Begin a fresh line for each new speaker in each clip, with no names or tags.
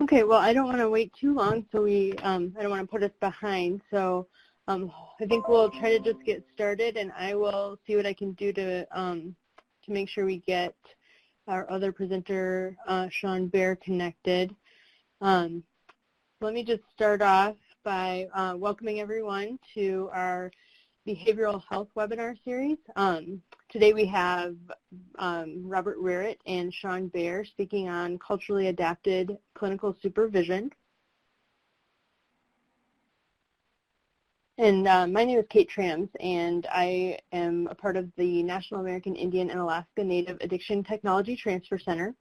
Okay, well, I don't want to wait too long, so I don't want to put us behind. So I think we'll try to just get started, and I will see what I can do to make sure we get our other presenter, Sean Bear, connected. Let me just start off by welcoming everyone to our Behavioral Health webinar series. Today we have Robert Raritt and Sean Bear speaking on culturally adapted clinical supervision. And my name is Kate Trams, and I am a part of the National American Indian and Alaska Native Addiction Technology Transfer Center.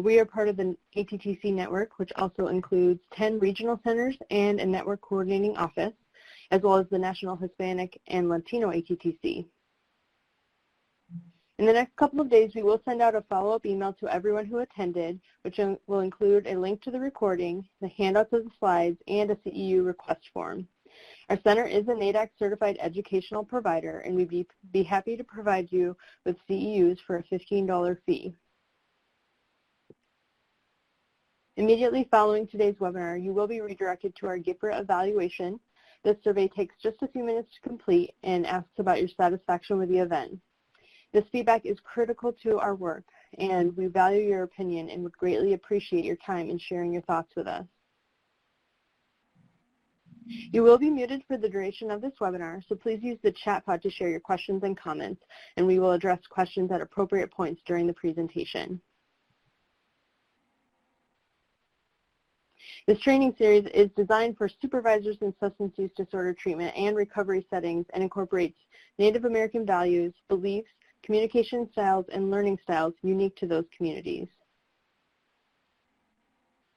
We are part of the ATTC network, which also includes 10 regional centers and a network coordinating office, as well as the National Hispanic and Latino ATTC. In the next couple of days, we will send out a follow-up email to everyone who attended, which will include a link to the recording, the handouts of the slides, and a CEU request form. Our center is a NADAC certified educational provider, and we'd be happy to provide you with CEUs for a $15 fee. Immediately following today's webinar, you will be redirected to our GIPRA evaluation. This survey takes just a few minutes to complete and asks about your satisfaction with the event. This feedback is critical to our work, and we value your opinion and would greatly appreciate your time in sharing your thoughts with us. You will be muted for the duration of this webinar, so please use the chat pod to share your questions and comments, and we will address questions at appropriate points during the presentation. This training series is designed for supervisors in substance use disorder treatment and recovery settings and incorporates Native American values, beliefs, communication styles, and learning styles unique to those communities.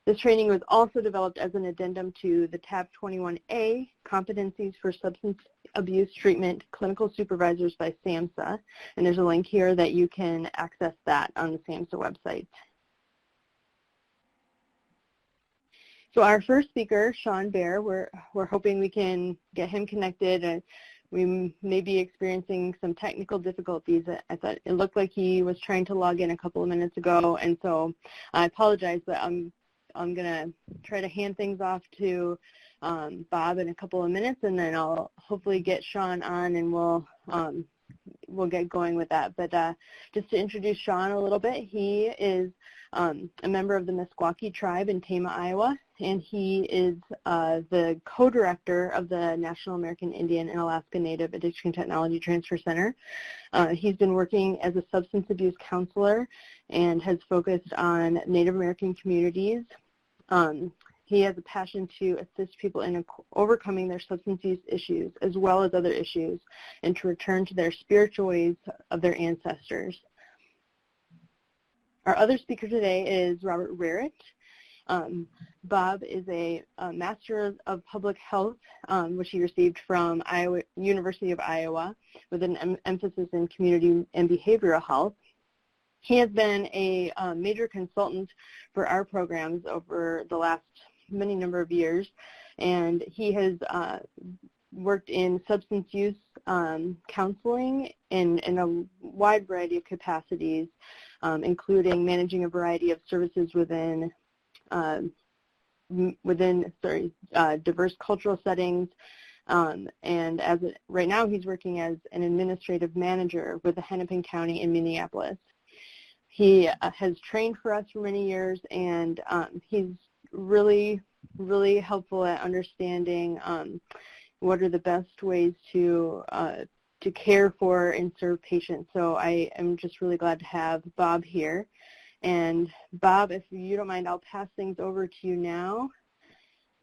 This training was also developed as an addendum to the Tab 21A, Competencies for Substance Abuse Treatment Clinical Supervisors by SAMHSA, and there's a link here that you can access that on the SAMHSA website. So our first speaker, Sean Bear, we're hoping we can get him connected, and we may be experiencing some technical difficulties. I thought it looked like he was trying to log in a couple of minutes ago, and so I apologize, but I'm going to try to hand things off to Bob in a couple of minutes, and then I'll hopefully get Sean on, and we'll get going with that. But just to introduce Sean a little bit, he is a member of the Meskwaki tribe in Tama, Iowa, and he is the co-director of the National American Indian and Alaska Native Addiction Technology Transfer Center. He's been working as a substance abuse counselor and has focused on Native American communities. He has a passion to assist people in overcoming their substance use issues as well as other issues and to return to their spiritual ways of their ancestors. Our other speaker today is Robert Raritt. Bob is a Master of Public Health, which he received from University of Iowa with an emphasis in community and behavioral health. He has been a major consultant for our programs over the last many number of years, and he has worked in substance use counseling in a wide variety of capacities, including managing a variety of services within diverse cultural settings, and right now he's working as an administrative manager with the Hennepin County in Minneapolis. He has trained for us for many years, and he's really helpful at understanding what are the best ways to care for and serve patients. So I am just really glad to have Bob here. And Bob, if you don't mind, I'll pass things over to you now.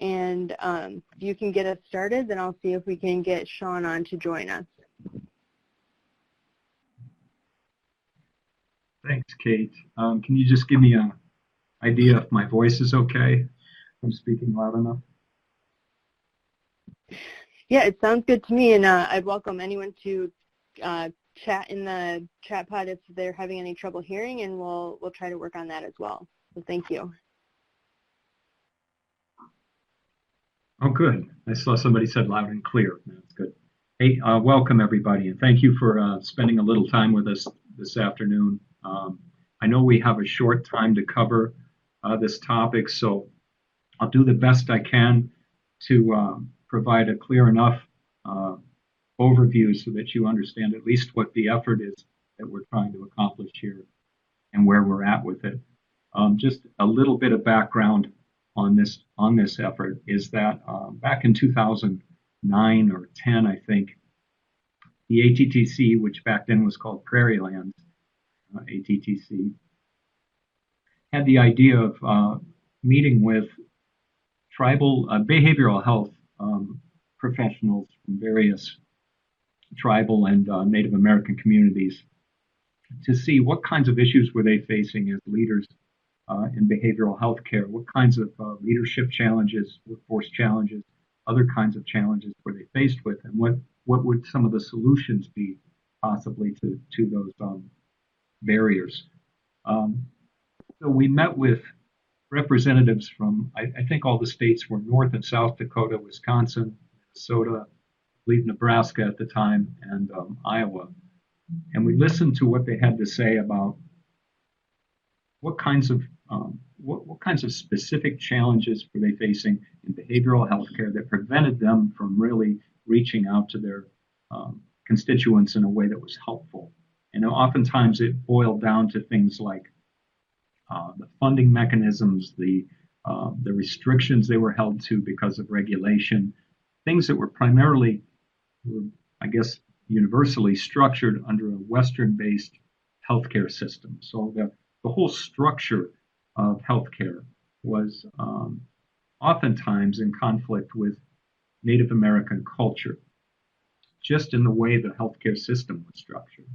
And if you can get us started, then I'll see if we can get Sean on to join us.
Thanks, Kate. Can you just give me an idea if my voice is okay? If I'm speaking loud enough?
Yeah, it sounds good to me, and I'd welcome anyone to chat in the chat pod if they're having any trouble hearing, and we'll try to work on that as well. So thank you.
Oh, good. I saw somebody said loud and clear. That's good. Hey, welcome everybody, and thank you for spending a little time with us this afternoon. I know we have a short time to cover this topic, so I'll do the best I can to provide a clear enough overview so that you understand at least what the effort is that we're trying to accomplish here and where we're at with it. Just a little bit of background on this effort is that back in 2009 or 10, I think, the ATTC, which back then was called Prairie Lands, ATTC, had the idea of meeting with tribal behavioral health professionals from various tribal and Native American communities to see what kinds of issues were they facing as leaders in behavioral health care, what kinds of leadership challenges, workforce challenges, other kinds of challenges were they faced with, and what would some of the solutions be possibly to those barriers. So we met with representatives from, I think all the states were North and South Dakota, Wisconsin, Minnesota, I believe Nebraska at the time, and Iowa. And we listened to what they had to say about what kinds of specific challenges were they facing in behavioral health care that prevented them from really reaching out to their constituents in a way that was helpful. And oftentimes it boiled down to things like the funding mechanisms, the restrictions they were held to because of regulation, things that were primarily, I guess, universally structured under a Western-based healthcare system. So the whole structure of healthcare was oftentimes in conflict with Native American culture, just in the way the healthcare system was structured.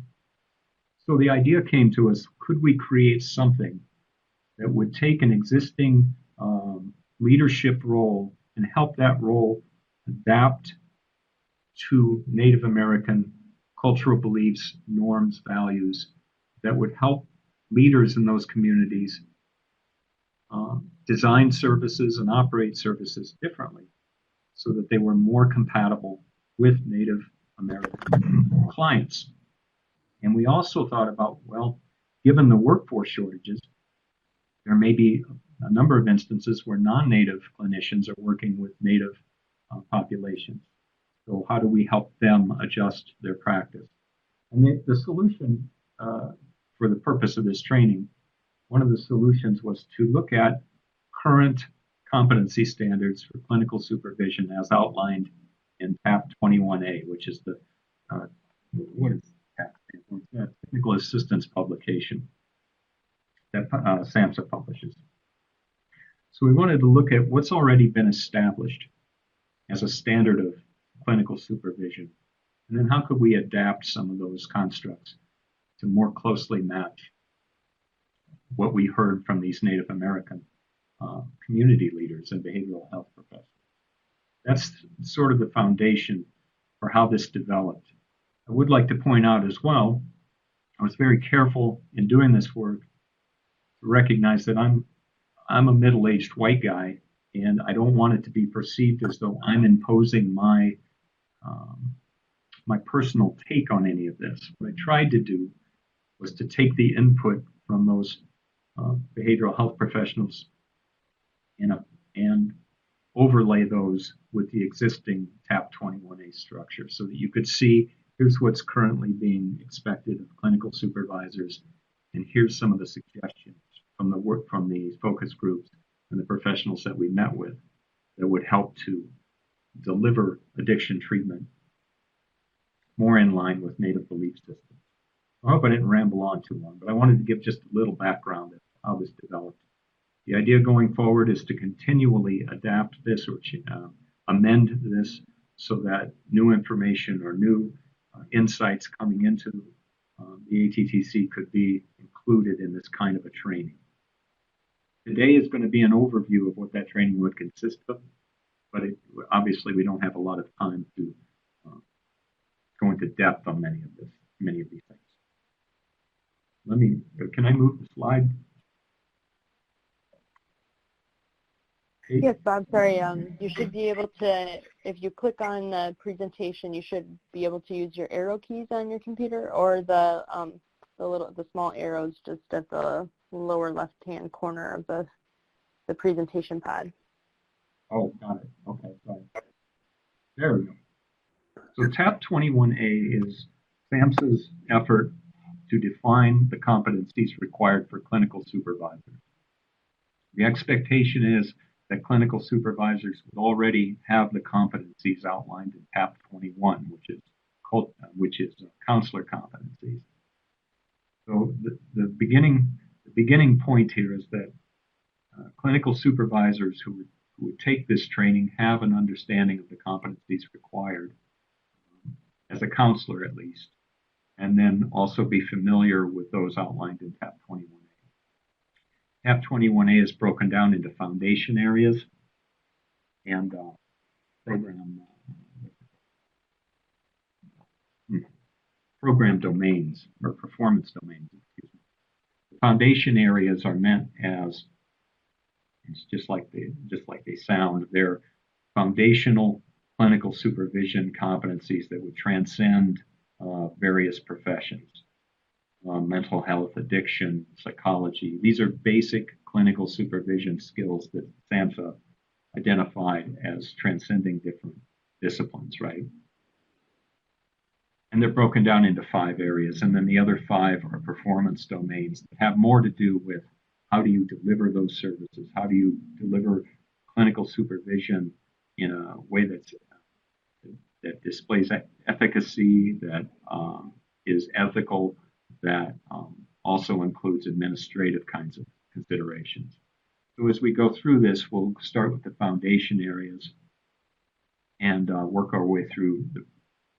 So the idea came to us, could we create something that would take an existing leadership role and help that role adapt to Native American cultural beliefs, norms, values that would help leaders in those communities design services and operate services differently so that they were more compatible with Native American clients. And we also thought about, well, given the workforce shortages, there may be a number of instances where non-Native clinicians are working with Native populations. So how do we help them adjust their practice? And the solution for the purpose of this training, one of the solutions was to look at current competency standards for clinical supervision as outlined in TAP 21A, which is the, what is TAP? Technical Assistance Publication that SAMHSA publishes. So we wanted to look at what's already been established as a standard of clinical supervision, and then how could we adapt some of those constructs to more closely match what we heard from these Native American community leaders and behavioral health professionals. That's sort of the foundation for how this developed. I would like to point out as well, I was very careful in doing this work to recognize that I'm a middle-aged white guy, and I don't want it to be perceived as though I'm imposing my personal take on any of this. What I tried to do was to take the input from those behavioral health professionals and overlay those with the existing TAP 21A structure so that you could see here's what's currently being expected of clinical supervisors, and here's some of the suggestions from the work from the focus groups and the professionals that we met with that would help to deliver addiction treatment more in line with Native belief systems. I hope I didn't ramble on too long, but I wanted to give just a little background of how this developed. The idea going forward is to continually adapt this or amend this so that new information or new insights coming into the ATTC could be included in this kind of a training. Today is going to be an overview of what that training would consist of, but obviously we don't have a lot of time to go into depth on many of these things. Can I move the slide?
Yes, Bob, sorry. You should be able to, if you click on the presentation, you should be able to use your arrow keys on your computer or the small arrows just at the lower left-hand corner of the presentation pad.
Oh, got it. Okay, sorry. There we go. So TAP 21A is SAMHSA's effort to define the competencies required for clinical supervisors. The expectation is that clinical supervisors would already have the competencies outlined in TAP 21, which is counselor competencies. So the beginning point here is that clinical supervisors who would take this training have an understanding of the competencies required, as a counselor at least, and then also be familiar with those outlined in TAP 21A. TAP 21A is broken down into foundation areas and program program domains, or performance domains. Excuse me. The foundation areas are meant as, it's just like they sound. They're foundational clinical supervision competencies that would transcend various professions. Mental health, addiction, psychology. These are basic clinical supervision skills that SAMHSA identified as transcending different disciplines, right? And they're broken down into 5 areas, and then the other 5 are performance domains that have more to do with how do you deliver those services, how do you deliver clinical supervision in a way that displays efficacy, that is ethical, that also includes administrative kinds of considerations. So as we go through this, we'll start with the foundation areas and work our way through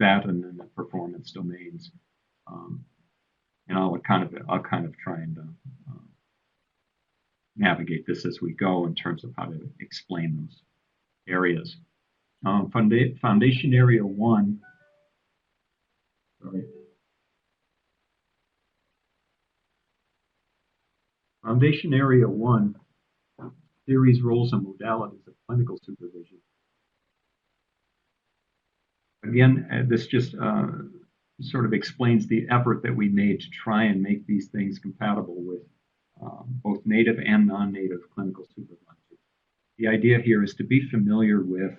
that and then the performance domains. And I'll kind of try and navigate this as we go in terms of how to explain those areas. Foundation area 1. Sorry. Foundation area 1, theories, roles, and modalities of clinical supervision. Again, this just sort of explains the effort that we made to try and make these things compatible with both native and non-native clinical supervisors. The idea here is to be familiar with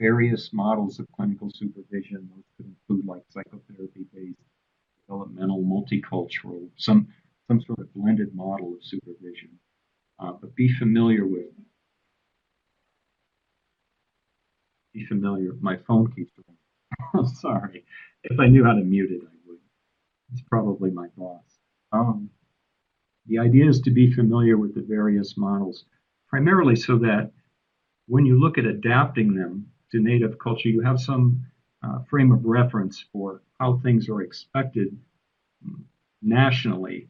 various models of clinical supervision. Those could include like psychotherapy-based, developmental, multicultural, some sort of blended model of supervision. But be familiar. My phone keeps ringing. I'm sorry. If I knew how to mute it, I would. It's probably my boss. The idea is to be familiar with the various models, primarily so that when you look at adapting them to native culture, you have some frame of reference for how things are expected nationally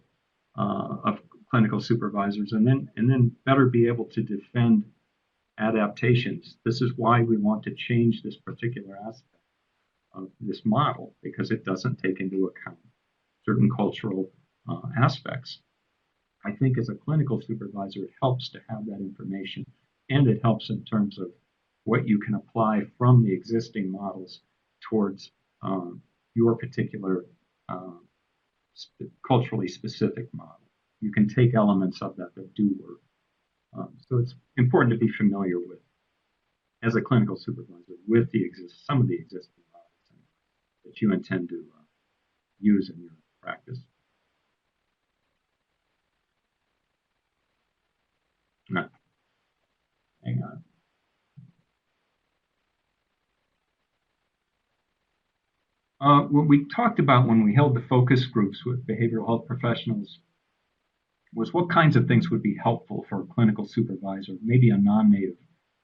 of clinical supervisors, and then better be able to defend adaptations. This is why we want to change this particular aspect of this model, because it doesn't take into account certain cultural aspects. I think as a clinical supervisor, it helps to have that information, and it helps in terms of what you can apply from the existing models towards your particular culturally specific model. You can take elements of that do work. So it's important to be familiar with, as a clinical supervisor, with some of the existing models that you intend to use in your practice. No. Hang on. What we talked about when we held the focus groups with behavioral health professionals was what kinds of things would be helpful for a clinical supervisor, maybe a non-native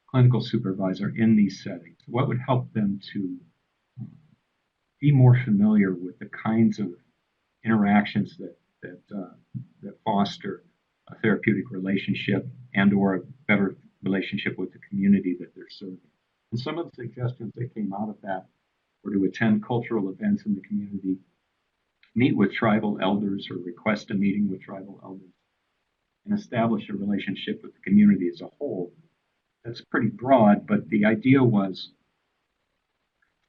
clinical supervisor in these settings. What would help them to be more familiar with the kinds of interactions that foster a therapeutic relationship and/or a better relationship with the community that they're serving. And some of the suggestions that came out of that were to attend cultural events in the community, meet with tribal elders or request a meeting with tribal elders, and establish a relationship with the community as a whole. That's pretty broad, but the idea was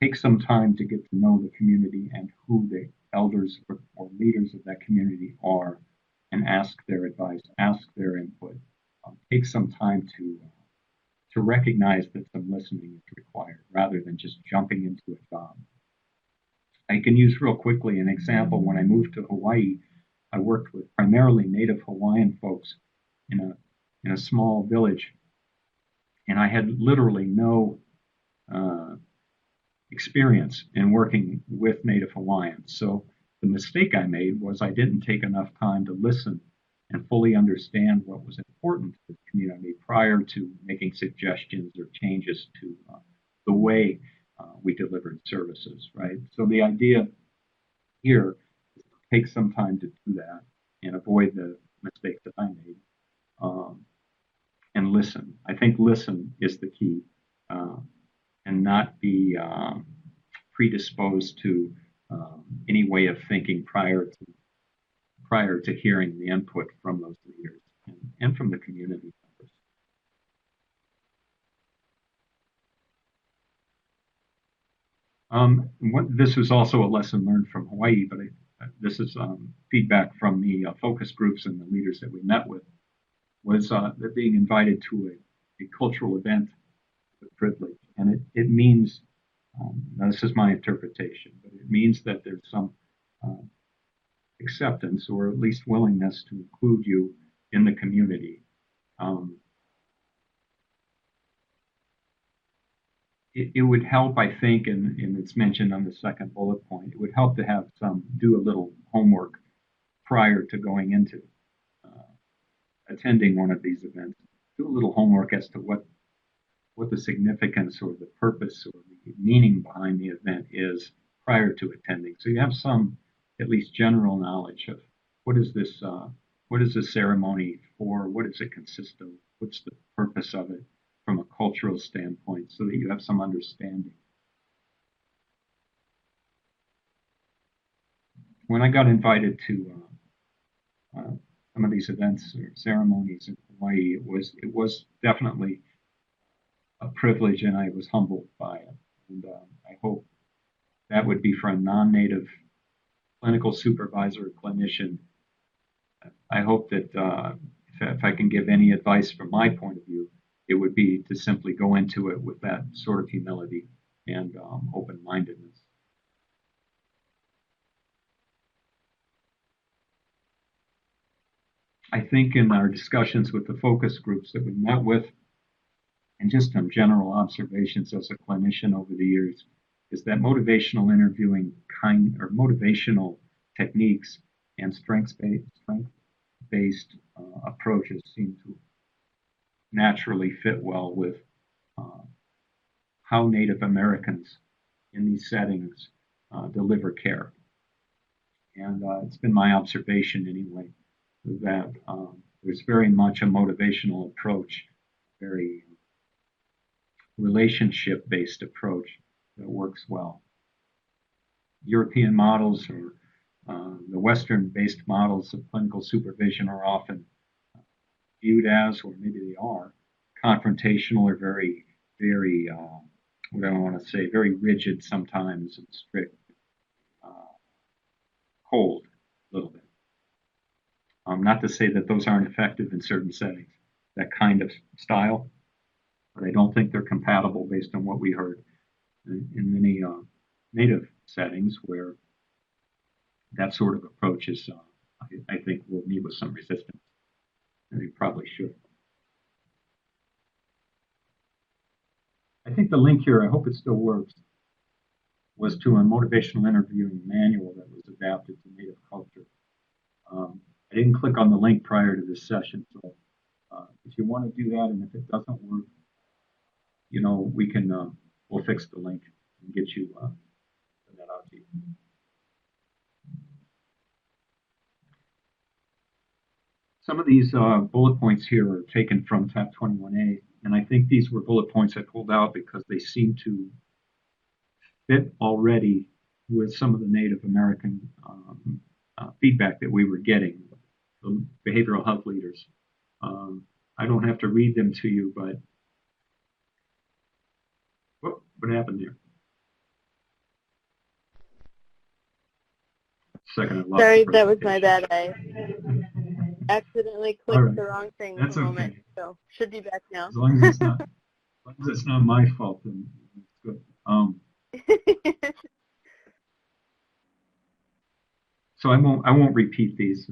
take some time to get to know the community and who the elders or leaders of that community are, and ask their advice, ask their input. Take some time to recognize that some listening is required rather than just jumping into a job. I can use real quickly an example. When I moved to Hawaii, I worked with primarily native Hawaiian folks in a small village, and I had literally no experience in working with native Hawaiians. So the mistake I made was I didn't take enough time to listen and fully understand what was important to the community prior to making suggestions or changes to the way we delivered services, right? So the idea here is to take some time to do that and avoid the mistakes that I made, and listen. I think listen is the key, and not be predisposed to any way of thinking prior to hearing the input from those leaders and from the community members. This was also a lesson learned from Hawaii, but this is feedback from the focus groups and the leaders that we met with, was that being invited to a cultural event is a privilege. And it means, now this is my interpretation, but it means that there's some acceptance or at least willingness to include you in the community. It would help, I think, and it's mentioned on the second bullet point, it would help to do a little homework prior to going into attending one of these events. Do a little homework as to what the significance or the purpose or the meaning behind the event is prior to attending. So you have some, at least general knowledge of what is this ceremony for, what does it consist of, what's the purpose of it from a cultural standpoint, so that you have some understanding. When I got invited to some of these events or ceremonies in Hawaii, it was definitely a privilege, and I was humbled by it. And I hope that would be for a non-native clinical supervisor or clinician. I hope that if I can give any advice from my point of view, it would be to simply go into it with that sort of humility and open-mindedness. I think in our discussions with the focus groups that we met with, and just some general observations as a clinician over the years, is that motivational interviewing motivational techniques and strength-based approaches seem to naturally fit well with how Native Americans in these settings deliver care. And it's been my observation anyway that there's very much a motivational approach, very relationship-based approach that works well. European models or the Western-based models of clinical supervision are often viewed as, or maybe they are, confrontational or very, very, what do I want to say, very rigid sometimes and strict, cold a little bit. Not to say that those aren't effective in certain settings, that kind of style, but I don't think they're compatible based on what we heard in many native settings where that sort of approach is, I think, will meet with some resistance, and they probably should. I think the link here, I hope it still works, was to a motivational interviewing manual that was adapted to Native culture. I didn't click on the link prior to this session, so if you want to do that, and if it doesn't work, we can, we'll fix the link and get you that out to you. Some of these bullet points here are taken from tab 21A, and I think these were bullet points I pulled out because they seem to fit already with some of the Native American feedback that we were getting, the behavioral health leaders. I don't have to read them to you, but what happened there?
Sorry, that was my bad. accidentally
All
clicked
right.
the wrong thing
That's
a moment,
okay.
so should be back now.
As long as it's not my fault, then it's good. So I won't repeat these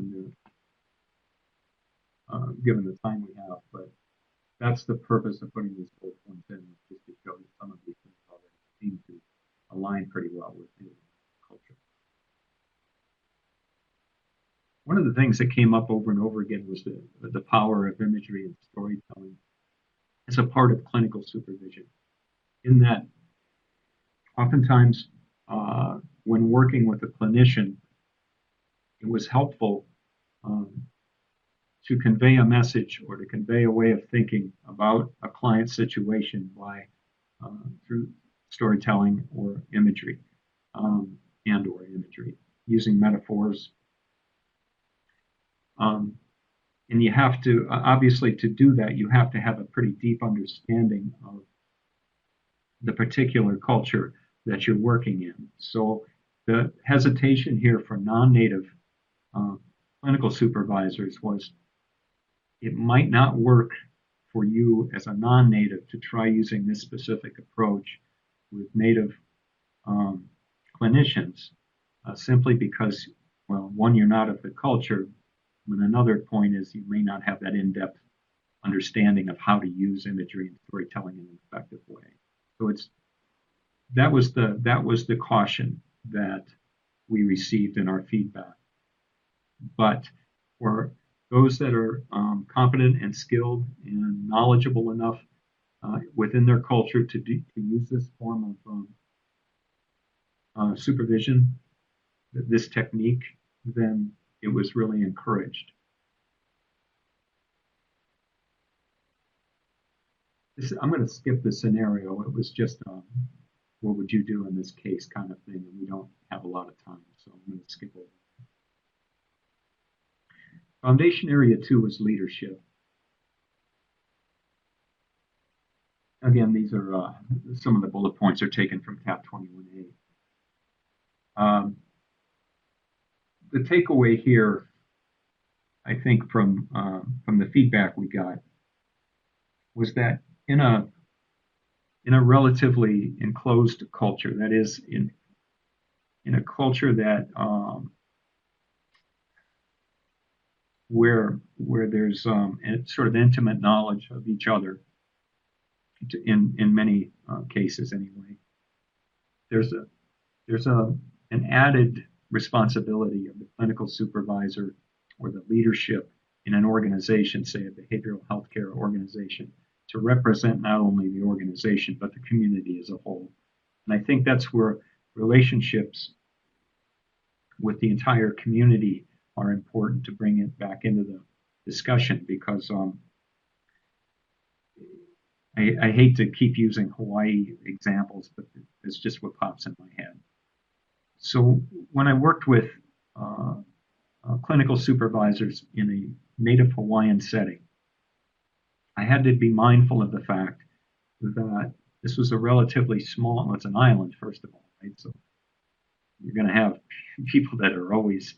given the time we have, but that's the purpose of putting these bullet points in, just to show that some of these things already seem to align pretty well with the culture. One of the things that came up over and over again was the power of imagery and storytelling as a part of clinical supervision. In that, oftentimes, when working with a clinician, it was helpful to convey a message or to convey a way of thinking about a client situation by through storytelling or imagery or imagery, using metaphors. And you have to, obviously, to do that, you have to have a pretty deep understanding of the particular culture that you're working in. So the hesitation here for non-native clinical supervisors was it might not work for you as a non-native to try using this specific approach with native clinicians, simply because, well, one, you're not of the culture, and another point is you may not have that in-depth understanding of how to use imagery and storytelling in an effective way. So that was the caution that we received in our feedback. But for those that are competent and skilled and knowledgeable enough within their culture to use this form of supervision, this technique, then it was really encouraged. I'm going to skip the scenario. It was just what would you do in this case kind of thing, and we don't have a lot of time, so I'm going to skip over. Foundation area 2 is leadership. Again, these are some of the bullet points are taken from TAP 21A. The takeaway here, I think, from the feedback we got, was that in a relatively enclosed culture, that is, in a culture that where there's sort of intimate knowledge of each other, in many cases anyway, there's an added responsibility of the clinical supervisor or the leadership in an organization, say a behavioral healthcare organization, to represent not only the organization but the community as a whole. And I think that's where relationships with the entire community are important to bring it back into the discussion, because I hate to keep using Hawaii examples, but it's just what pops in my head. So when I worked with clinical supervisors in a native Hawaiian setting, I had to be mindful of the fact that this was a relatively small, well, it's an island, first of all, right? So you're going to have people that are always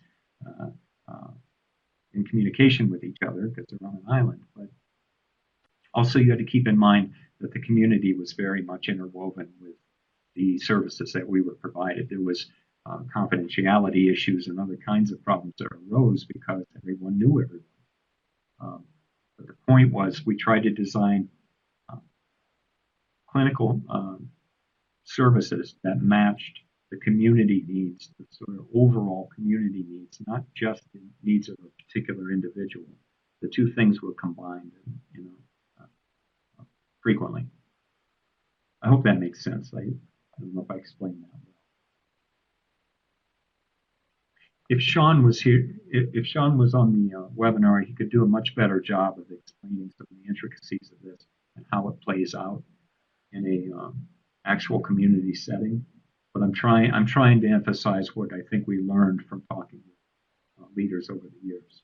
in communication with each other because they're on an island. But also you had to keep in mind that the community was very much interwoven with the services that we were provided. There was confidentiality issues and other kinds of problems that arose because everyone knew everyone. But the point was we tried to design clinical services that matched the community needs, the sort of overall community needs, not just the needs of a particular individual. The two things were combined, frequently. I hope that makes sense. I don't know if I explained that well. If Sean was here, if Sean was on the webinar, he could do a much better job of explaining some of the intricacies of this and how it plays out in a actual community setting. But I'm trying to emphasize what I think we learned from talking with leaders over the years.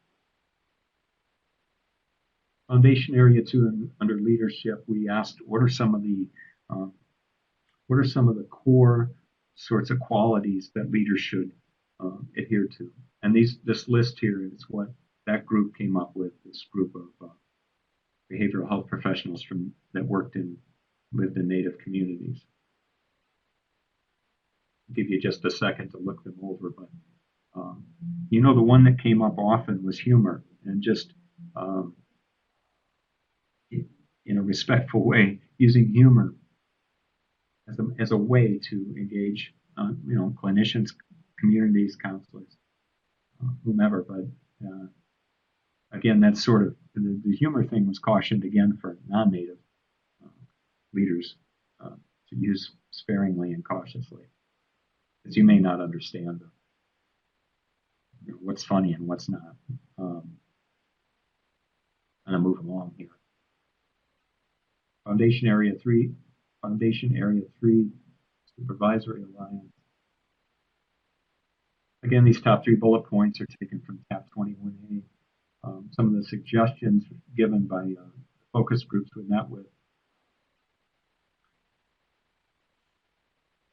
Foundation area 2 under leadership, we asked what are some of the core sorts of qualities that leaders should adhere to. And this list here is what that group came up with this group of behavioral health professionals that lived in Native communities. I'll give you just a second to look them over, but the one that came up often was humor, and just in a respectful way, using humor as a way to engage, clinicians, communities, counselors, whomever. But again, that's sort of the humor thing was cautioned again for non-native leaders to use sparingly and cautiously, because you may not understand what's funny and what's not. I'm going to move along here. Foundation Area 3, Supervisory Alliance. Again, these top 3 bullet points are taken from tab 21A. Some of the suggestions given by focus groups we met with.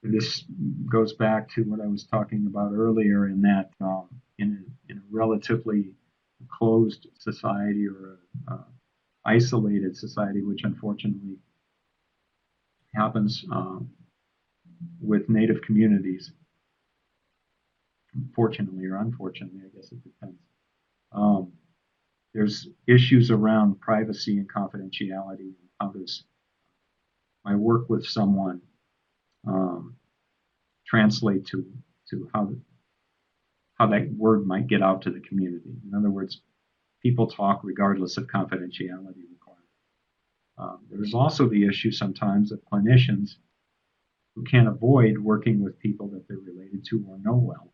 This goes back to what I was talking about earlier, in that in a relatively closed society, or isolated society, which unfortunately happens with Native communities. Fortunately or unfortunately, I guess it depends. There's issues around privacy and confidentiality. How does my work with someone translate to how that word might get out to the community? In other words, people talk regardless of confidentiality requirements. There's also the issue sometimes of clinicians who can't avoid working with people that they're related to or know well.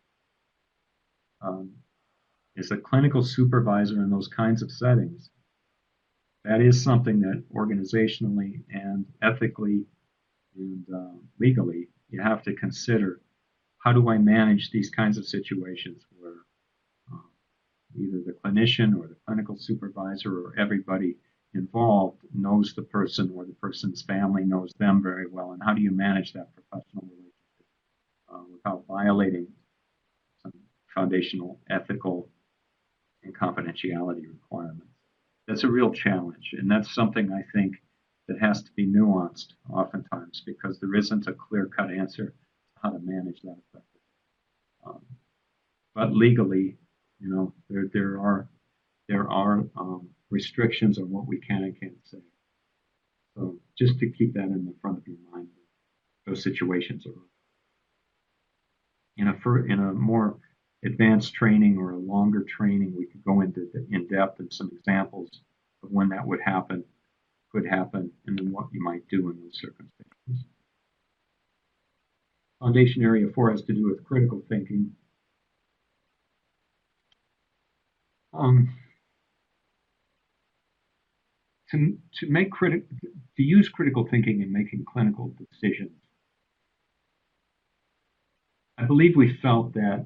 As a clinical supervisor in those kinds of settings, that is something that organizationally and ethically and legally you have to consider. How do I manage these kinds of situations where either the clinician or the clinical supervisor or everybody involved knows the person, or the person's family knows them very well, and how do you manage that professional relationship without violating some foundational ethical and confidentiality requirements? That's a real challenge, and that's something I think that has to be nuanced oftentimes, because there isn't a clear-cut answer to how to manage that effectively. But legally, there are restrictions on what we can and can't say. So just to keep that in the front of your mind, those situations are in a more advanced training or a longer training, we could go into in depth and some examples of when that would happen, could happen, and then what you might do in those circumstances. Foundation Area 4 has to do with critical thinking. To use critical thinking in making clinical decisions, I believe we felt that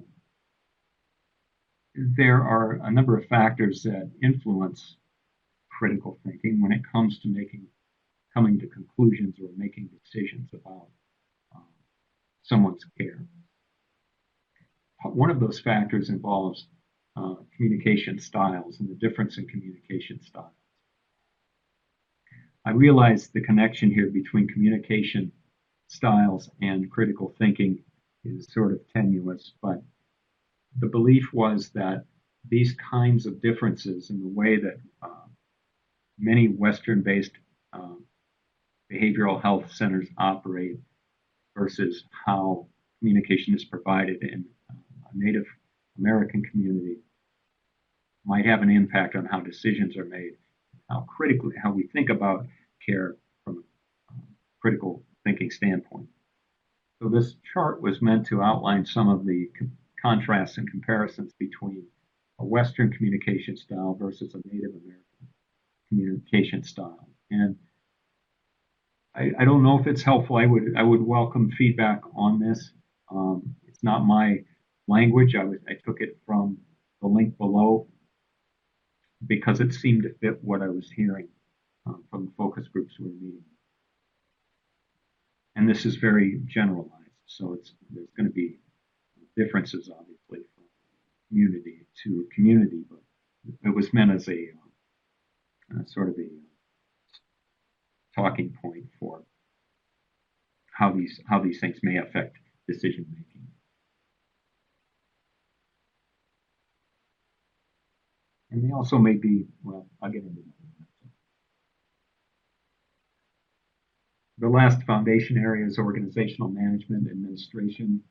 there are a number of factors that influence critical thinking when it comes to coming to conclusions or making decisions about someone's care. One of those factors involves communication styles and the difference in communication styles. I realize the connection here between communication styles and critical thinking is sort of tenuous, but the belief was that these kinds of differences in the way that many Western-based behavioral health centers operate versus how communication is provided in a Native American community might have an impact on how decisions are made, how we think about care from a critical thinking standpoint. So this chart was meant to outline some of the contrasts and comparisons between a Western communication style versus a Native American communication style. And I don't know if it's helpful. I would welcome feedback on this. It's not my language. I took it from the link below because it seemed to fit what I was hearing from the focus groups we were meeting. And this is very generalized, so there's going to be differences, obviously, from community to community, but it was meant as a sort of a talking point for how these things may affect decision making. And they also may be, well, I'll get into that. The last foundation area is organizational management administration.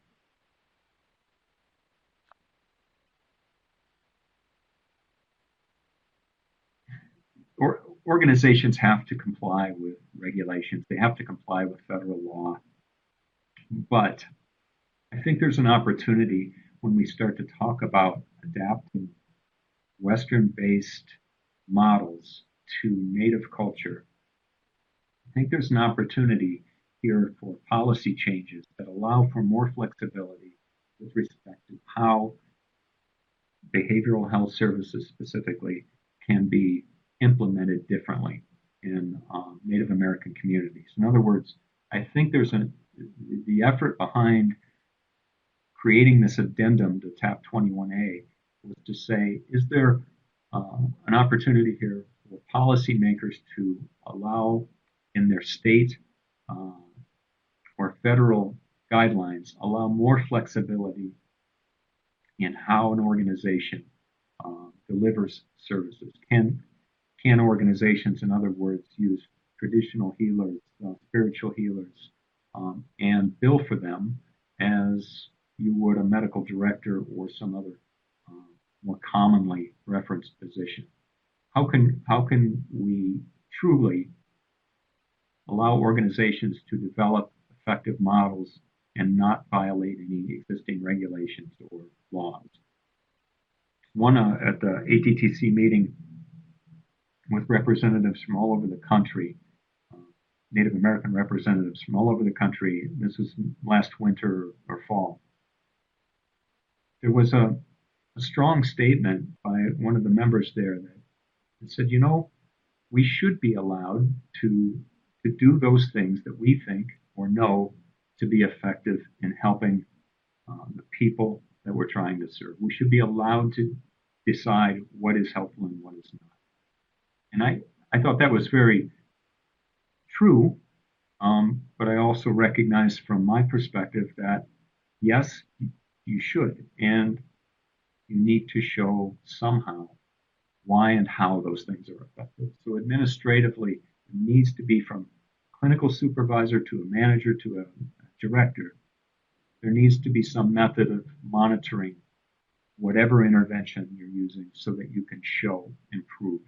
Organizations have to comply with regulations. They have to comply with federal law. But I think there's an opportunity when we start to talk about adapting Western-based models to native culture. I think there's an opportunity here for policy changes that allow for more flexibility with respect to how behavioral health services specifically can be implemented differently in Native American communities. In other words, I think there's the effort behind creating this addendum to TAP 21A was to say, is there an opportunity here for policymakers to allow in their state or federal guidelines, allow more flexibility in how an organization delivers services? Can organizations, in other words, use traditional healers, spiritual healers, and bill for them as you would a medical director or some other more commonly referenced position? How can we truly allow organizations to develop effective models and not violate any existing regulations or laws? One at the ATTC meeting with representatives from all over the country, Native American representatives from all over the country. This was last winter or fall. There was a strong statement by one of the members there that said, you know, we should be allowed to do those things that we think or know to be effective in helping the people that we're trying to serve. We should be allowed to decide what is helpful and what is not. And I thought that was very true, but I also recognize from my perspective that, yes, you should, and you need to show somehow why and how those things are effective. So administratively, it needs to be from clinical supervisor to a manager to a director. There needs to be some method of monitoring whatever intervention you're using so that you can show and prove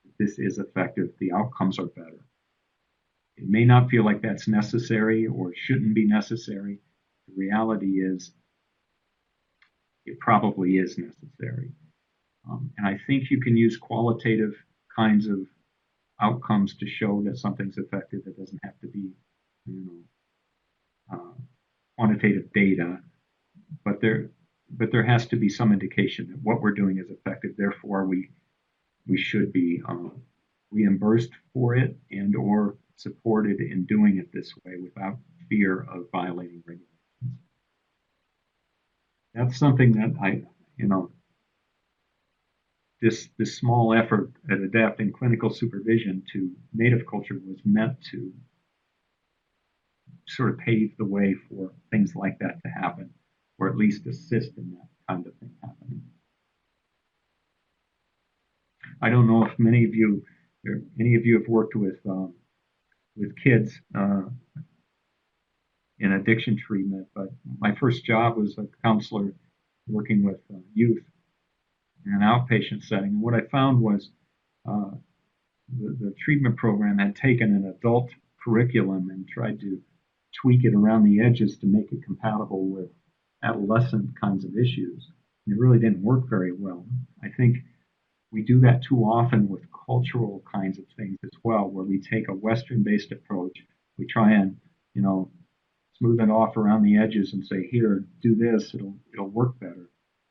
that this is effective, the outcomes are better. It may not feel like that's necessary or shouldn't be necessary. The reality is it probably is necessary. And I think you can use qualitative kinds of outcomes to show that something's effective. It doesn't have to be, quantitative data, but there has to be some indication that what we're doing is effective. Therefore, we should be reimbursed for it and or supported in doing it this way without fear of violating regulations. That's something that this small effort at adapting clinical supervision to Native culture was meant to sort of pave the way for things like that to happen, or at least assist in that kind of thing happening. I don't know if any of you have worked with kids in addiction treatment, but my first job was a counselor working with youth in an outpatient setting. And what I found was the treatment program had taken an adult curriculum and tried to tweak it around the edges to make it compatible with adolescent kinds of issues. And it really didn't work very well. I think we do that too often with cultural kinds of things as well, where we take a Western-based approach. We try and, smooth it off around the edges and say, here, do this, it'll work better.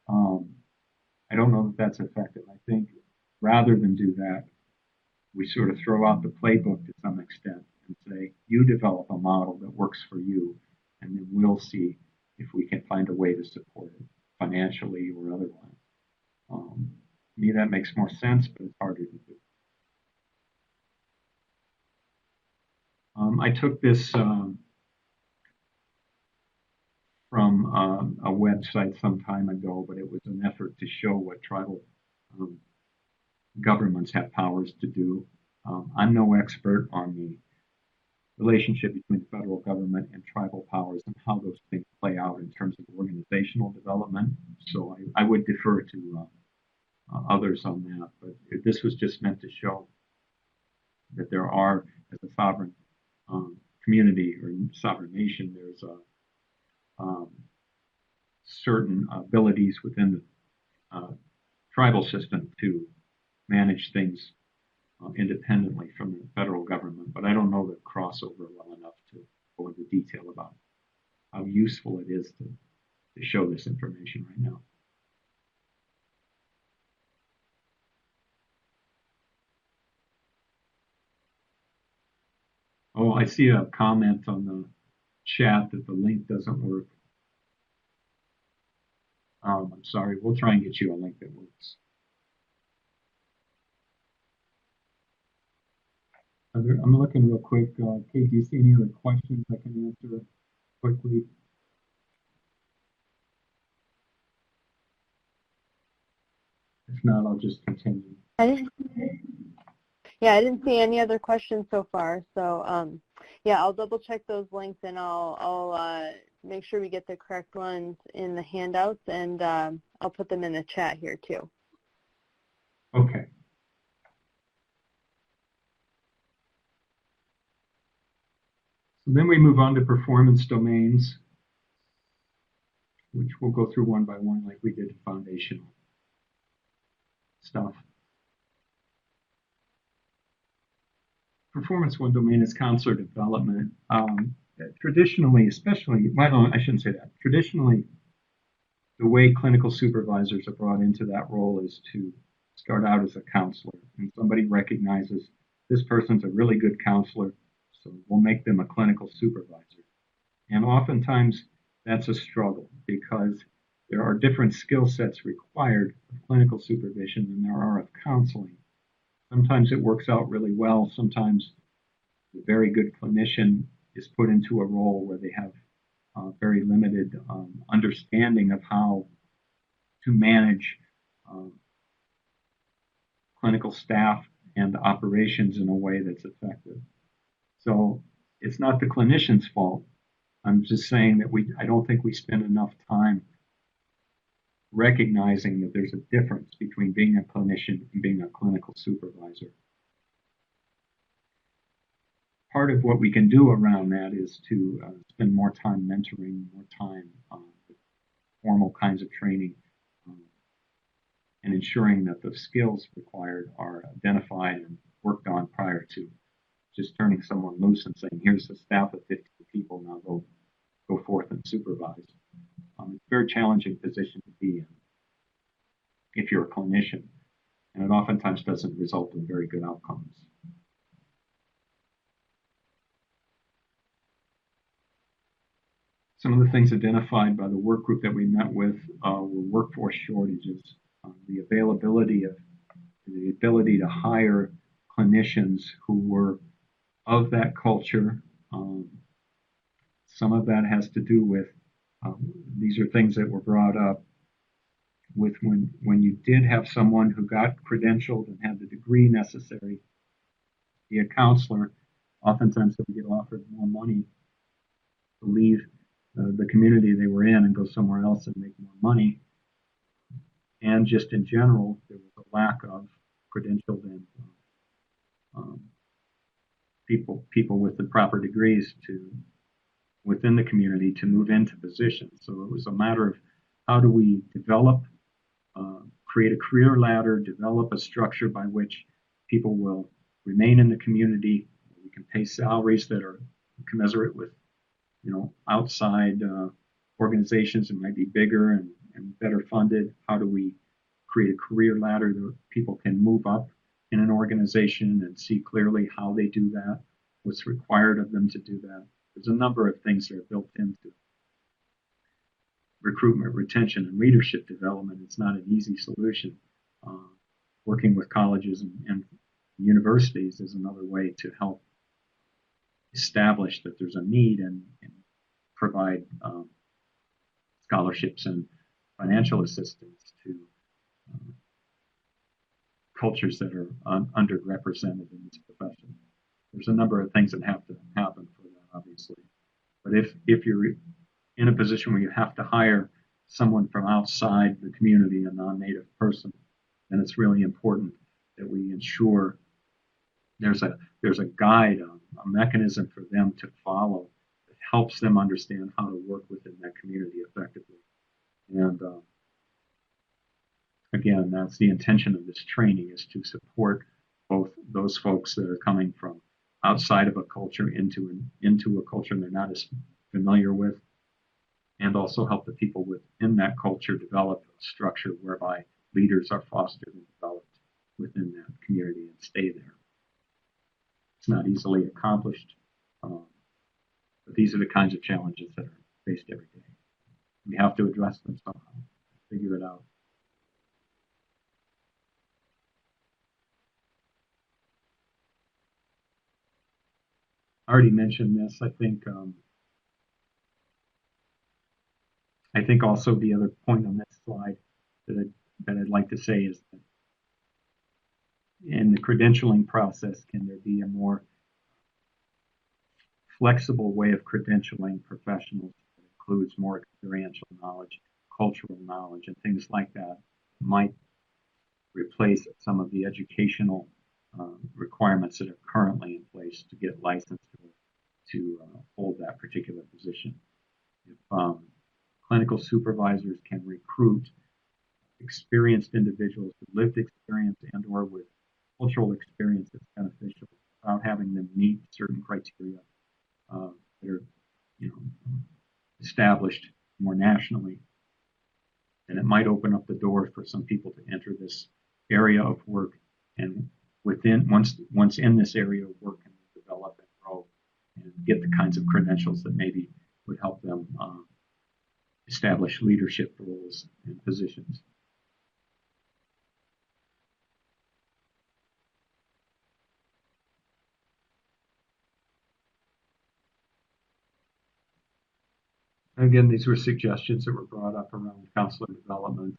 I don't know that that's effective. I think rather than do that, we sort of throw out the playbook to some extent and say, you develop a model that works for you, and then we'll see if we can find a way to support it financially or otherwise. To me, that makes more sense, but it's harder to do. I took this from a website some time ago, but it was an effort to show what tribal governments have powers to do. I'm no expert on the relationship between the federal government and tribal powers and how those things play out in terms of organizational development. So I would defer to others on that. But this was just meant to show that there are, as a sovereign community or sovereign nation, there's certain abilities within the tribal system to manage things independently from the federal government, but I don't know the crossover well enough to go into detail about how useful it is to show this information right now. Oh, I see a comment on the chat that the link doesn't work. I'm sorry, we'll try and get you a link that works. I'm looking real quick. Kate, do you see any other questions I can answer quickly? If not, I'll just continue.
I didn't see any other questions so far. So yeah, I'll double check those links and I'll make sure we get the correct ones in the handouts, and I'll put them in the chat here too.
Okay. So then we move on to performance domains, which we'll go through one by one like we did foundational stuff. Performance one domain is counselor development. Traditionally, especially, well, I shouldn't say that. Traditionally, the way clinical supervisors are brought into that role is to start out as a counselor, and somebody recognizes this person's a really good counselor, so we'll make them a clinical supervisor. And oftentimes that's a struggle because there are different skill sets required of clinical supervision than there are of counseling. Sometimes it works out really well. Sometimes a very good clinician is put into a role where they have very limited understanding of how to manage clinical staff and operations in a way that's effective. So it's not the clinician's fault. I'm just saying that I don't think we spend enough time recognizing that there's a difference between being a clinician and being a clinical supervisor. Part of what we can do around that is to spend more time mentoring, more time with formal kinds of training, and ensuring that the skills required are identified and worked on prior to just turning someone loose and saying, here's a staff of 50 people, now go forth and supervise. It's a very challenging position to be in if you're a clinician, and it oftentimes doesn't result in very good outcomes. Some of the things identified by the work group that we met with were workforce shortages, the ability to hire clinicians who were of that culture. Some of that has to do with, these are things that were brought up with when you did have someone who got credentialed and had the degree necessary to be a counselor, oftentimes they would get offered more money to leave the community they were in and go somewhere else and make more money. And just in general, there was a lack of credentialed and people with the proper degrees within the community to move into positions. So it was a matter of how do we develop, create a career ladder, develop a structure by which people will remain in the community. We can pay salaries that are commensurate with, outside organizations that might be bigger and better funded. How do we create a career ladder that people can move up in an organization and see clearly how they do that, what's required of them to do that? There's a number of things that are built into recruitment, retention, and leadership development. It's not an easy solution. working with colleges and universities is another way to help establish that there's a need and provide scholarships and financial assistance to cultures that are underrepresented in this profession. There's a number of things that have to happen for that, obviously. But if you're in a position where you have to hire someone from outside the community, a non-native person, then it's really important that we ensure there's a guide, a mechanism for them to follow that helps them understand how to work within that community effectively. And again, that's the intention of this training, is to support both those folks that are coming from outside of a culture into a culture they're not as familiar with, and also help the people within that culture develop a structure whereby leaders are fostered and developed within that community and stay there. It's not easily accomplished, but these are the kinds of challenges that are faced every day. We have to address them somehow, figure it out. I already mentioned this. I think also the other point on this slide that I'd like to say is that in the credentialing process, can there be a more flexible way of credentialing professionals that includes more experiential knowledge, cultural knowledge, and things like that might replace some of the educational requirements that are currently in place to get licensed to hold that particular position. If clinical supervisors can recruit experienced individuals with lived experience and or with cultural experience that's beneficial without having them meet certain criteria that are established more nationally, then it might open up the door for some people to enter this area of work, and once in this area of work, and develop and grow and get the kinds of credentials that maybe would help them establish leadership roles and positions. Again, these were suggestions that were brought up around counselor development.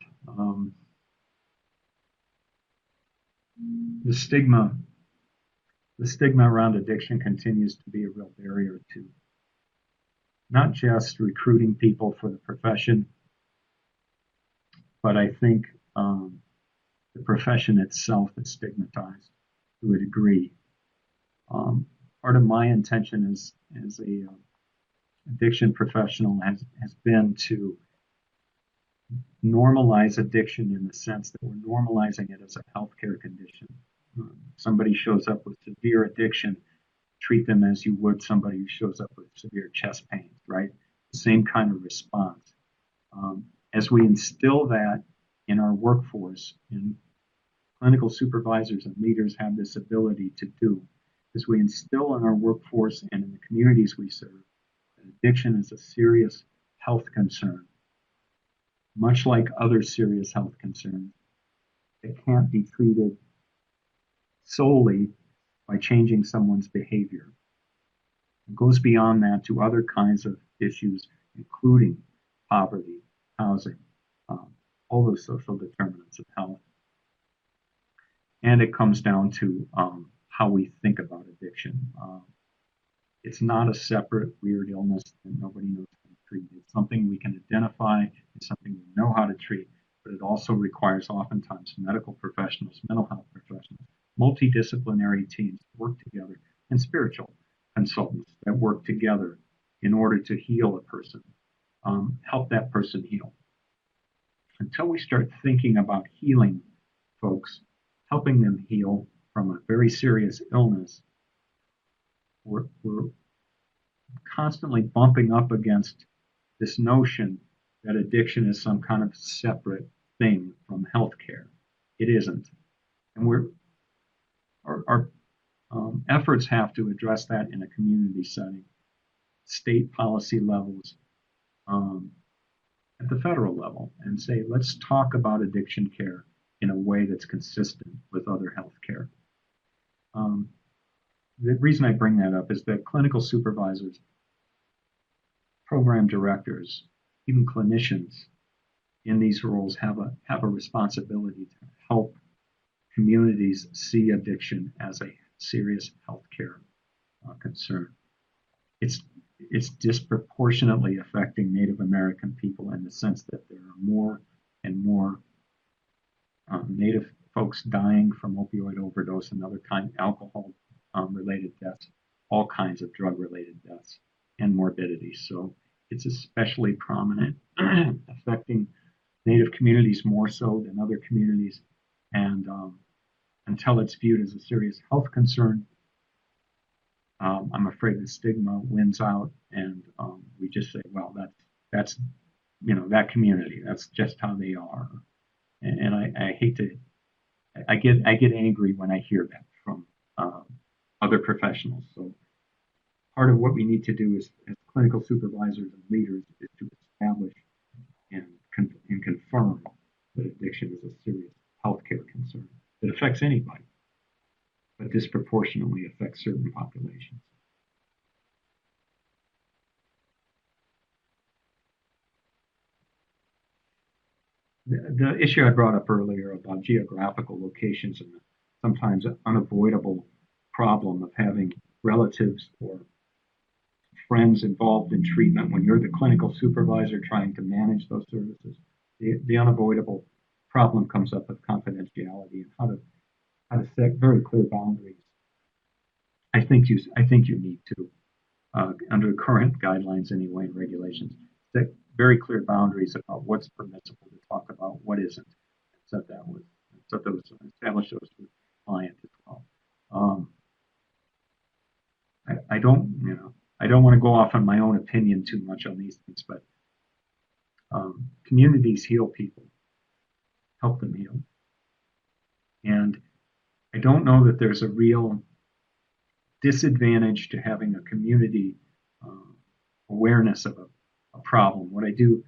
The stigma around addiction continues to be a real barrier to not just recruiting people for the profession, but I think the profession itself is stigmatized to a degree. Part of my intention as a addiction professional has been to normalize addiction in the sense that we're normalizing it as a healthcare condition. Somebody shows up with severe addiction, treat them as you would somebody who shows up with severe chest pain, right? The same kind of response. As we instill that in our workforce, and clinical supervisors and leaders have this ability to do, as we instill in our workforce and in the communities we serve, that addiction is a serious health concern, much like other serious health concerns. It can't be treated solely by changing someone's behavior. It goes beyond that to other kinds of issues, including poverty, housing, all those social determinants of health. And it comes down to how we think about addiction. It's not a separate weird illness that nobody knows how to treat. It's something we can identify, it's something we know how to treat, but it also requires oftentimes medical professionals, mental health professionals, multidisciplinary teams that work together, and spiritual consultants that work together in order to heal a person, help that person heal. Until we start thinking about healing folks, helping them heal from a very serious illness, we're constantly bumping up against this notion that addiction is some kind of separate thing from healthcare. It isn't. And our efforts have to address that in a community setting, state policy levels, at the federal level, and say, let's talk about addiction care in a way that's consistent with other healthcare. The reason I bring that up is that clinical supervisors, program directors, even clinicians in these roles have a responsibility to help communities see addiction as a serious healthcare concern. It's disproportionately affecting Native American people in the sense that there are more and more Native folks dying from opioid overdose and other kind of alcohol related deaths, all kinds of drug related deaths and morbidity. So it's especially prominent, affecting Native communities more so than other communities. And until it's viewed as a serious health concern, I'm afraid the stigma wins out, and we just say, well, that's that community. That's just how they are. And I hate to. I get angry when I hear that from other professionals. So part of what we need to do as clinical supervisors and leaders is to establish and confirm that addiction is a serious healthcare concern that affects anybody, but disproportionately affects certain populations. The issue I brought up earlier about geographical locations and the sometimes unavoidable problem of having relatives or friends involved in treatment when you're the clinical supervisor trying to manage those services, the unavoidable problem comes up with confidentiality and how to set very clear boundaries. I think you need to, under current guidelines anyway and regulations, set very clear boundaries about what's permissible to talk about, what isn't. Establish those with the client as well. I don't want to go off on my own opinion too much on these things, but communities heal people, help them heal. And I don't know that there's a real disadvantage to having a community awareness of a problem. What I do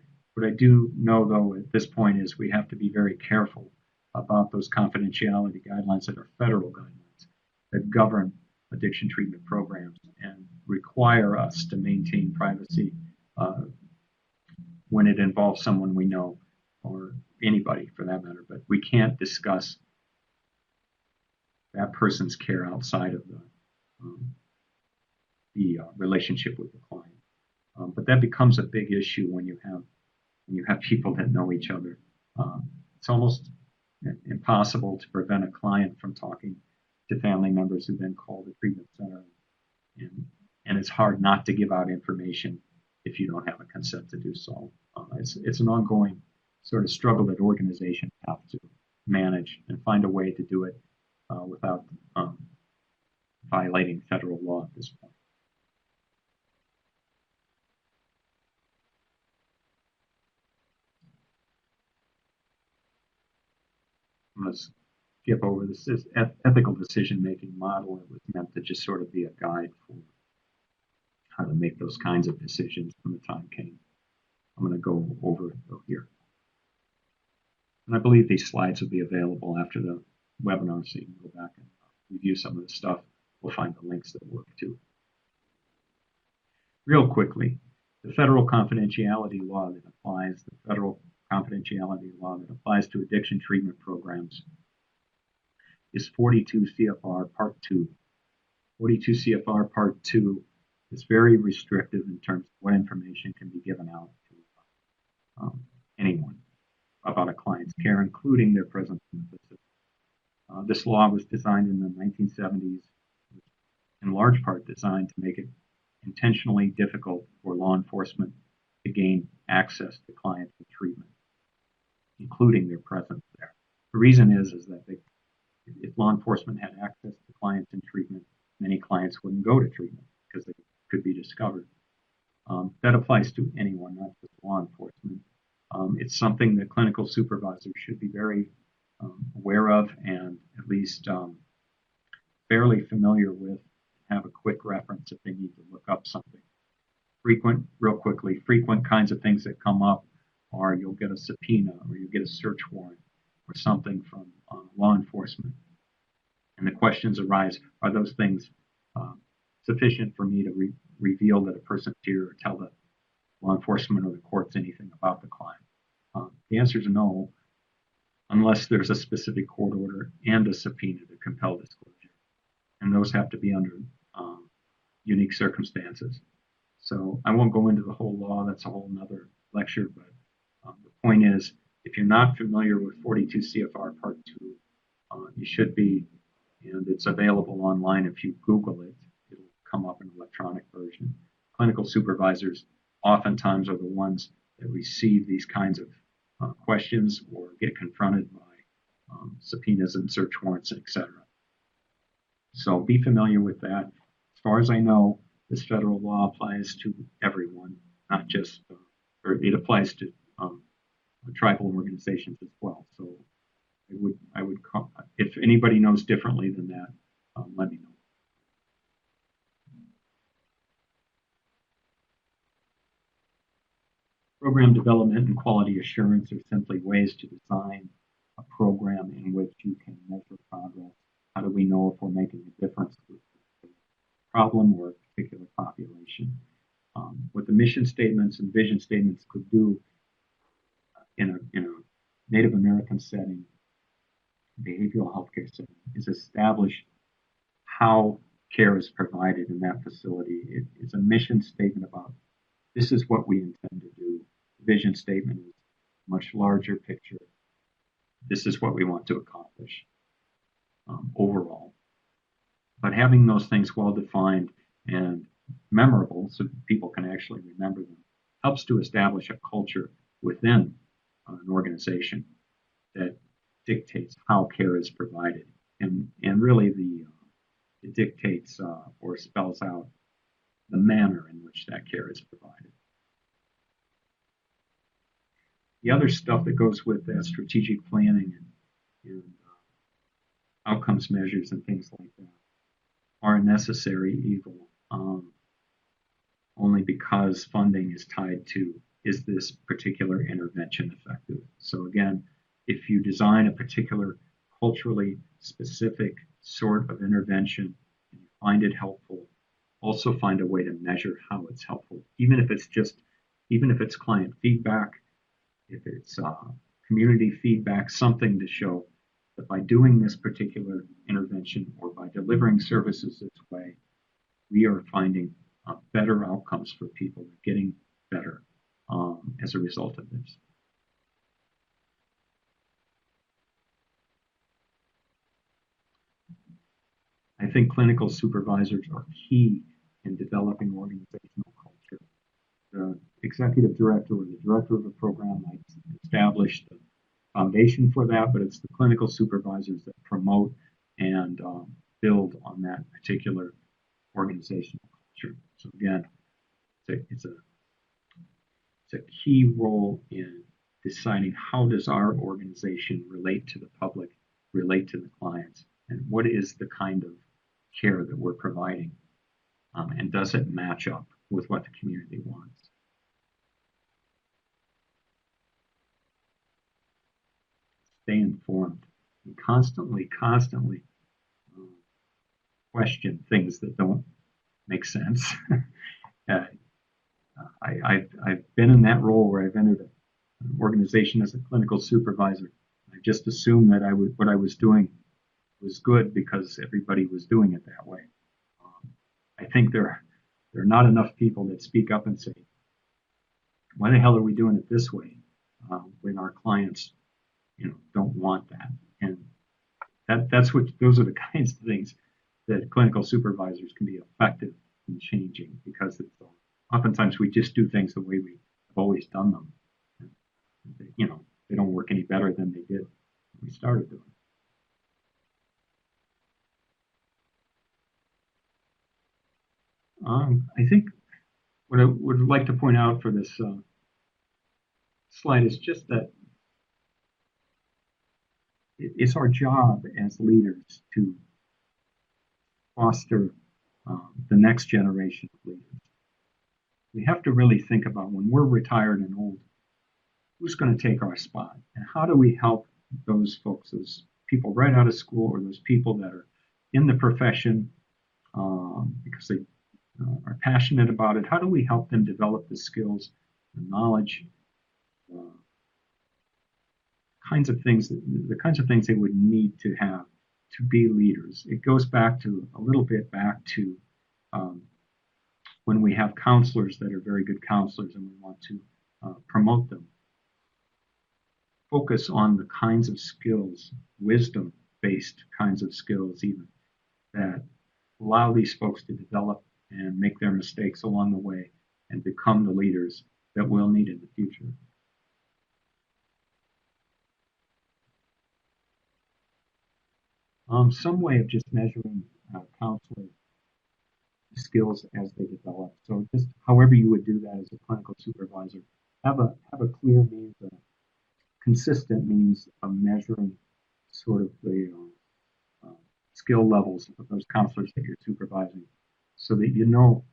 know, though, at this point is we have to be very careful about those confidentiality guidelines that are federal guidelines that govern addiction treatment programs and require us to maintain privacy when it involves someone we know or anybody for that matter. But we can't discuss that person's care outside of the relationship with the client. But that becomes a big issue when you have people that know each other. It's almost impossible to prevent a client from talking to family members who then call the treatment center, and it's hard not to give out information if you don't have a consent to do so. It's an ongoing sort of struggle that organizations have to manage and find a way to do it without violating federal law at this point. I'm going to skip over this ethical decision-making model. It was meant to just sort of be a guide for how to make those kinds of decisions when the time came. I'm going to go over it though here. And I believe these slides will be available after the webinar, so you can go back and review some of the stuff. We'll find the links that work too. Real quickly, the federal confidentiality law that applies, to addiction treatment programs is 42 CFR Part 2. 42 CFR Part 2 is very restrictive in terms of what information can be given out to anyone about a client's care, including their presence in the facility. This law was designed in the 1970s, in large part designed to make it intentionally difficult for law enforcement to gain access to clients in treatment, including their presence there. The reason is that if law enforcement had access to clients in treatment, many clients wouldn't go to treatment because they could be discovered. That applies to anyone, not just law enforcement. It's something that clinical supervisors should be very aware of and at least fairly familiar with, have a quick reference if they need to look up something. Frequent kinds of things that come up are you'll get a subpoena or you get a search warrant or something from law enforcement And the questions arise, are those things sufficient for me to reveal that a person's here or tell the law enforcement or the courts anything about the client? The answer is no, unless there's a specific court order and a subpoena to compel disclosure. And those have to be under unique circumstances. So I won't go into the whole law, that's a whole nother lecture, but the point is, if you're not familiar with 42 CFR Part 2, you should be, and it's available online. If you Google it, it'll come up in electronic version. Clinical supervisors oftentimes are the ones that receive these kinds of questions or get confronted by subpoenas and search warrants, etc. So be familiar with that. As far as I know, this federal law applies to everyone, not just, or it applies to tribal organizations as well. So I would call, if anybody knows differently than that, let me know. Program development and quality assurance are simply ways to design a program in which you can measure progress. How do we know if we're making a difference with a problem or a particular population? What the mission statements and vision statements could do in a Native American setting, behavioral healthcare setting, is establish how care is provided in that facility. It's a mission statement about this is what we intend to do. The vision statement is a much larger picture. This is what we want to accomplish overall. But having those things well defined and memorable so people can actually remember them helps to establish a culture within an organization that dictates how care is provided. And really it dictates or spells out the manner in which that care is provided. The other stuff that goes with that, strategic planning and outcomes measures and things like that, are a necessary evil, only because funding is tied to, is this particular intervention effective? So again, if you design a particular culturally specific sort of intervention and you find it helpful, also find a way to measure how it's helpful, even if it's client feedback, if it's community feedback, something to show that by doing this particular intervention or by delivering services this way, we are finding better outcomes for people, getting better as a result of this. I think clinical supervisors are key in developing organizational culture. The executive director or the director of a program might establish the foundation for that, but it's the clinical supervisors that promote and build on that particular organizational culture. So again, it's a key role in deciding how does our organization relate to the public, relate to the clients, and what is the kind of care that we're providing, and does it match up with what the community wants? Stay informed and constantly question things that don't make sense. I've been in that role where I've entered an organization as a clinical supervisor. I just assumed that what I was doing was good because everybody was doing it that way. I think there are not enough people that speak up and say, why the hell are we doing it this way when our clients don't want that? And those are the kinds of things that clinical supervisors can be effective in changing, because oftentimes we just do things the way we have always done them. They don't work any better than they did when we started doing it. I think what I would like to point out for this slide is just that it's our job as leaders to foster the next generation of leaders. We have to really think about, when we're retired and old, who's going to take our spot, and how do we help those folks, those people right out of school, or those people that are in the profession because they are passionate about it. How do we help them develop the skills, the knowledge, kinds of things, the kinds of things they would need to have to be leaders? It goes back to a little bit back to when we have counselors that are very good counselors and we want to promote them. Focus on the kinds of skills, wisdom-based kinds of skills even, that allow these folks to develop and make their mistakes along the way and become the leaders that we'll need in the future. Some way of just measuring counselor skills as they develop. So just however you would do that as a clinical supervisor, have a clear means, a consistent means of measuring sort of the skill levels of those counselors that you're supervising, so that you know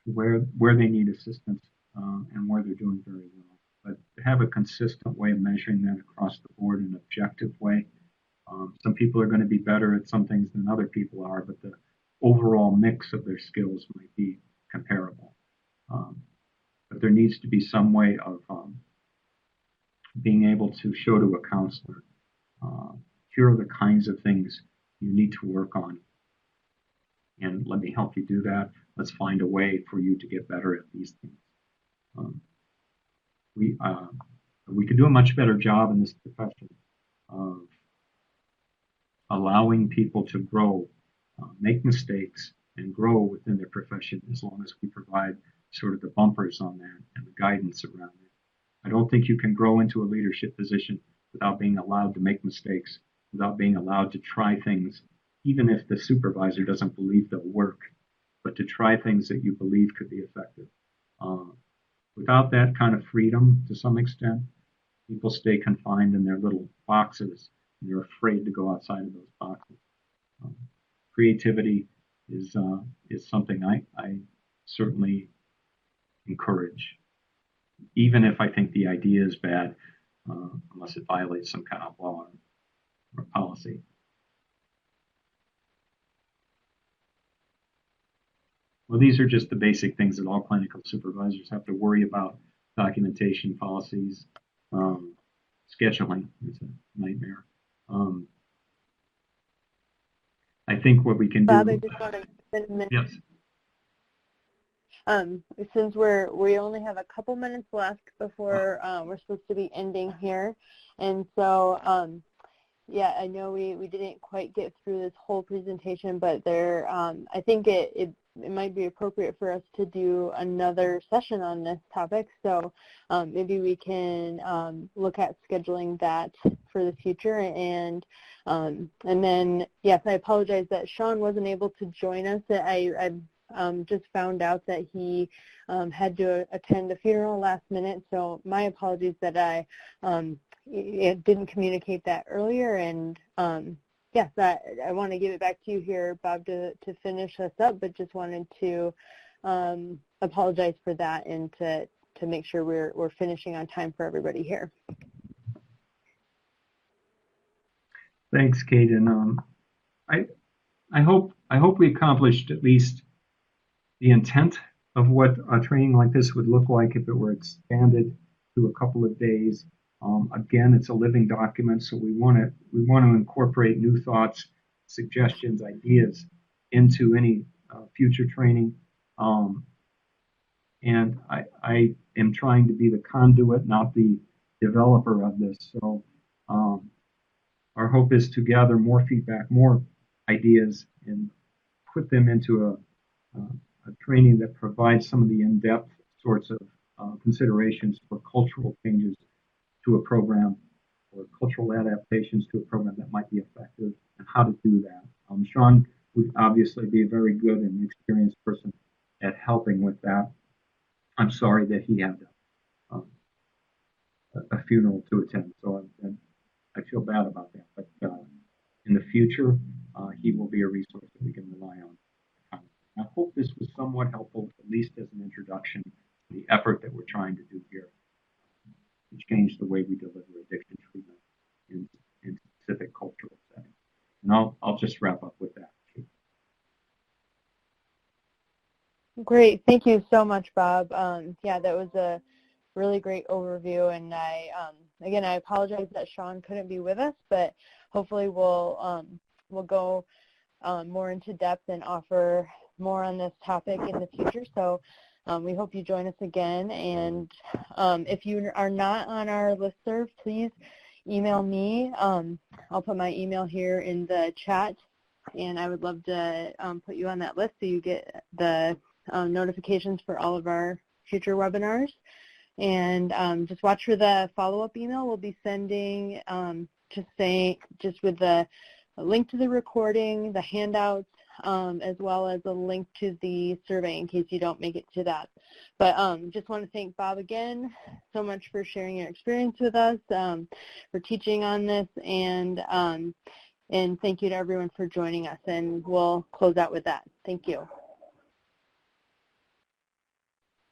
where they need assistance and where they're doing very well. But have a consistent way of measuring that across the board in an objective way. Some people are going to be better at some things than other people are, but the overall mix of their skills might be comparable. But there needs to be some way of being able to show to a counselor, here are the kinds of things you need to work on, and let me help you do that. Let's find a way for you to get better at these things. We could do a much better job in this profession of allowing people to grow, make mistakes, and grow within their profession, as long as we provide sort of the bumpers on that and the guidance around it. I don't think you can grow into a leadership position without being allowed to make mistakes, without being allowed to try things, even if the supervisor doesn't believe they'll work, but to try things that you believe could be effective. Without that kind of freedom, to some extent, people stay confined in their little boxes, and they're afraid to go outside of those boxes. Creativity is something I certainly encourage, even if I think the idea is bad, unless it violates some kind of law or policy. Well, these are just the basic things that all clinical supervisors have to worry about: documentation, policies, scheduling. It's a nightmare. I think what we can do.
Bob, I just want to spend a minute.
Yes.
Since we only have a couple minutes left before we're supposed to be ending here, and so yeah, I know we didn't quite get through this whole presentation, but there I think it might be appropriate for us to do another session on this topic. So maybe we can look at scheduling that for the future. And then, yes, I apologize that Sean wasn't able to join us. I just found out that he had to attend a funeral last minute, so my apologies that I didn't communicate that earlier. And yes, I want to give it back to you here, Bob, to finish us up, but just wanted to apologize for that and to make sure we're finishing on time for everybody here.
Thanks, Kate, and I hope we accomplished at least the intent of what a training like this would look like if it were expanded to a couple of days. Again, it's a living document, so we want to incorporate new thoughts, suggestions, ideas into any future training. And I am trying to be the conduit, not the developer of this. So our hope is to gather more feedback, more ideas, and put them into a training that provides some of the in-depth sorts of considerations for cultural changes to a program, or cultural adaptations to a program that might be effective, and how to do that. Sean would obviously be a very good and experienced person at helping with that. I'm sorry that he had a funeral to attend, so I feel bad about that. But in the future, he will be a resource that we can rely on. I hope this was somewhat helpful, at least as an introduction to the effort that we're trying to do here to change the way we deliver addiction treatment in specific cultural settings. And I'll just wrap up with that.
Great. Thank you so much, Bob. Yeah, that was a really great overview, and again, I apologize that Sean couldn't be with us, but hopefully we'll go more into depth and offer more on this topic in the future. So we hope you join us again, and if you are not on our listserv, please email me. I'll put my email here in the chat, and I would love to put you on that list so you get the notifications for all of our future webinars. And just watch for the follow-up email we'll be sending, just with the link to the recording, the handouts, as well as a link to the survey in case you don't make it to that. But just want to thank Bob again so much for sharing your experience with us, for teaching on this, and thank you to everyone for joining us. And we'll close out with that. Thank you.